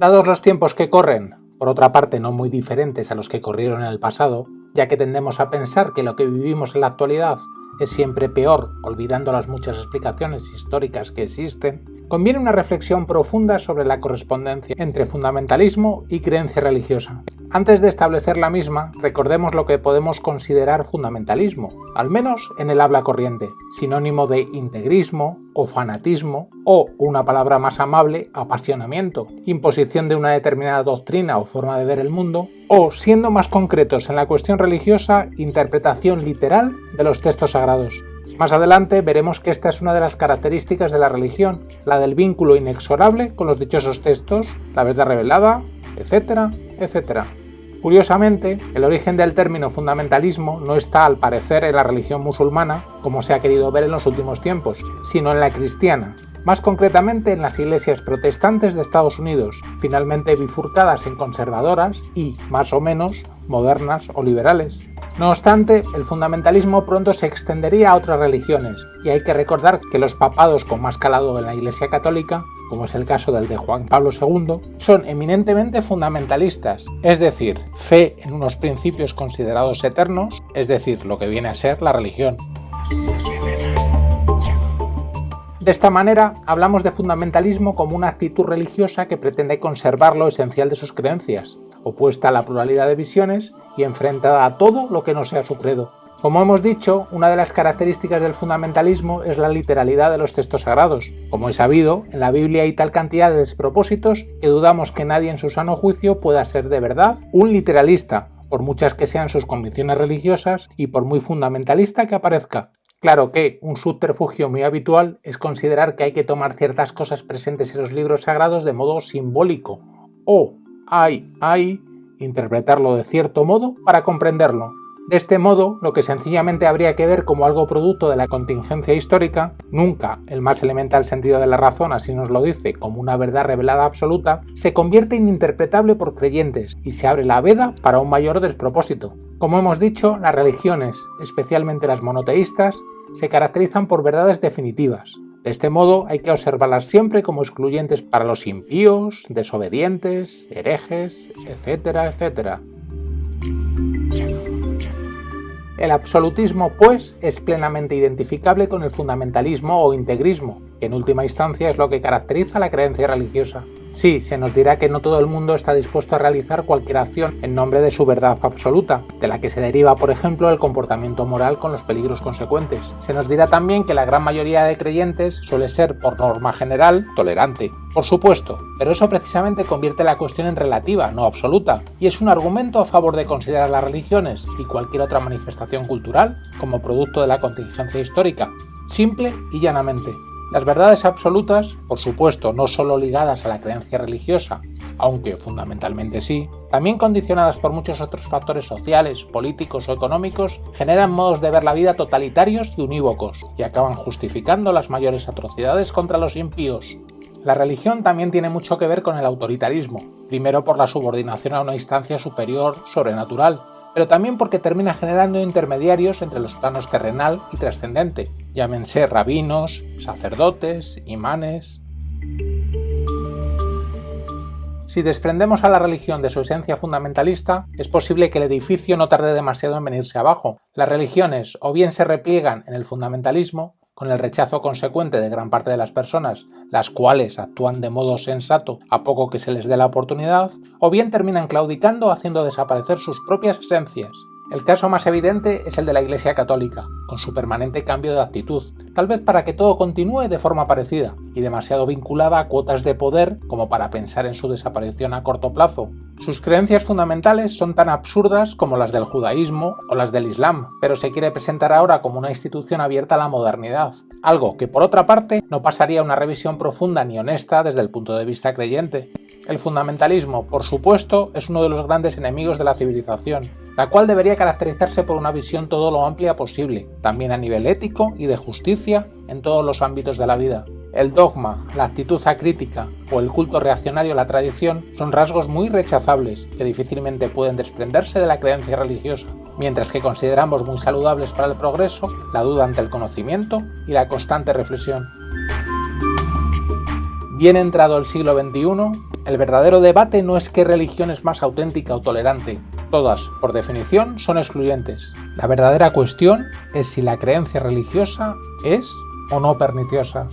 Dados los tiempos que corren, por otra parte no muy diferentes a los que corrieron en el pasado, ya que tendemos a pensar que lo que vivimos en la actualidad es siempre peor, olvidando las muchas explicaciones históricas que existen, conviene una reflexión profunda sobre la correspondencia entre fundamentalismo y creencia religiosa. Antes de establecer la misma, recordemos lo que podemos considerar fundamentalismo, al menos en el habla corriente, sinónimo de integrismo o fanatismo, o, una palabra más amable, apasionamiento, imposición de una determinada doctrina o forma de ver el mundo, o, siendo más concretos en la cuestión religiosa, interpretación literal de los textos sagrados. Más adelante veremos que esta es una de las características de la religión, la del vínculo inexorable con los dichosos textos, la verdad revelada, etcétera, etcétera. Curiosamente, el origen del término fundamentalismo no está, al parecer, en la religión musulmana, como se ha querido ver en los últimos tiempos, sino en la cristiana, más concretamente en las iglesias protestantes de Estados Unidos, finalmente bifurcadas en conservadoras y, más o menos, modernas o liberales. No obstante, el fundamentalismo pronto se extendería a otras religiones, y hay que recordar que los papados con más calado en la Iglesia Católica, como es el caso del de Juan Pablo II, son eminentemente fundamentalistas, es decir, fe en unos principios considerados eternos, es decir, lo que viene a ser la religión. De esta manera, hablamos de fundamentalismo como una actitud religiosa que pretende conservar lo esencial de sus creencias, opuesta a la pluralidad de visiones y enfrentada a todo lo que no sea su credo. Como hemos dicho, una de las características del fundamentalismo es la literalidad de los textos sagrados. Como es sabido, en la Biblia hay tal cantidad de despropósitos que dudamos que nadie en su sano juicio pueda ser de verdad un literalista, por muchas que sean sus convicciones religiosas y por muy fundamentalista que aparezca. Claro que un subterfugio muy habitual es considerar que hay que tomar ciertas cosas presentes en los libros sagrados de modo simbólico, o interpretarlo de cierto modo para comprenderlo. De este modo, lo que sencillamente habría que ver como algo producto de la contingencia histórica, nunca el más elemental sentido de la razón así nos lo dice, como una verdad revelada absoluta, se convierte en ininterpretable por creyentes y se abre la veda para un mayor despropósito. Como hemos dicho, las religiones, especialmente las monoteístas, se caracterizan por verdades definitivas. De este modo hay que observarlas siempre como excluyentes para los impíos, desobedientes, herejes, etcétera, etcétera. El absolutismo, pues, es plenamente identificable con el fundamentalismo o integrismo, que en última instancia es lo que caracteriza la creencia religiosa. Sí, se nos dirá que no todo el mundo está dispuesto a realizar cualquier acción en nombre de su verdad absoluta, de la que se deriva, por ejemplo, el comportamiento moral con los peligros consecuentes. Se nos dirá también que la gran mayoría de creyentes suele ser, por norma general, tolerante. Por supuesto, pero eso precisamente convierte la cuestión en relativa, no absoluta, y es un argumento a favor de considerar las religiones y cualquier otra manifestación cultural como producto de la contingencia histórica, simple y llanamente. Las verdades absolutas, por supuesto, no solo ligadas a la creencia religiosa, aunque fundamentalmente sí, también condicionadas por muchos otros factores sociales, políticos o económicos, generan modos de ver la vida totalitarios y unívocos, y acaban justificando las mayores atrocidades contra los impíos. La religión también tiene mucho que ver con el autoritarismo, primero por la subordinación a una instancia superior, sobrenatural, pero también porque termina generando intermediarios entre los planos terrenal y trascendente, llámense rabinos, sacerdotes, imanes. Si desprendemos a la religión de su esencia fundamentalista, es posible que el edificio no tarde demasiado en venirse abajo. Las religiones o bien se repliegan en el fundamentalismo, con el rechazo consecuente de gran parte de las personas, las cuales actúan de modo sensato a poco que se les dé la oportunidad, o bien terminan claudicando haciendo desaparecer sus propias esencias. El caso más evidente es el de la Iglesia Católica, con su permanente cambio de actitud, tal vez para que todo continúe de forma parecida, y demasiado vinculada a cuotas de poder como para pensar en su desaparición a corto plazo. Sus creencias fundamentales son tan absurdas como las del judaísmo o las del islam, pero se quiere presentar ahora como una institución abierta a la modernidad, algo que por otra parte no pasaría una revisión profunda ni honesta desde el punto de vista creyente. El fundamentalismo, por supuesto, es uno de los grandes enemigos de la civilización, la cual debería caracterizarse por una visión todo lo amplia posible, también a nivel ético y de justicia en todos los ámbitos de la vida. El dogma, la actitud acrítica o el culto reaccionario a la tradición son rasgos muy rechazables que difícilmente pueden desprenderse de la creencia religiosa, mientras que consideramos muy saludables para el progreso la duda ante el conocimiento y la constante reflexión. Bien entrado el siglo XXI, el verdadero debate no es qué religión es más auténtica o tolerante. Todas, por definición, son excluyentes. La verdadera cuestión es si la creencia religiosa es o no perniciosa.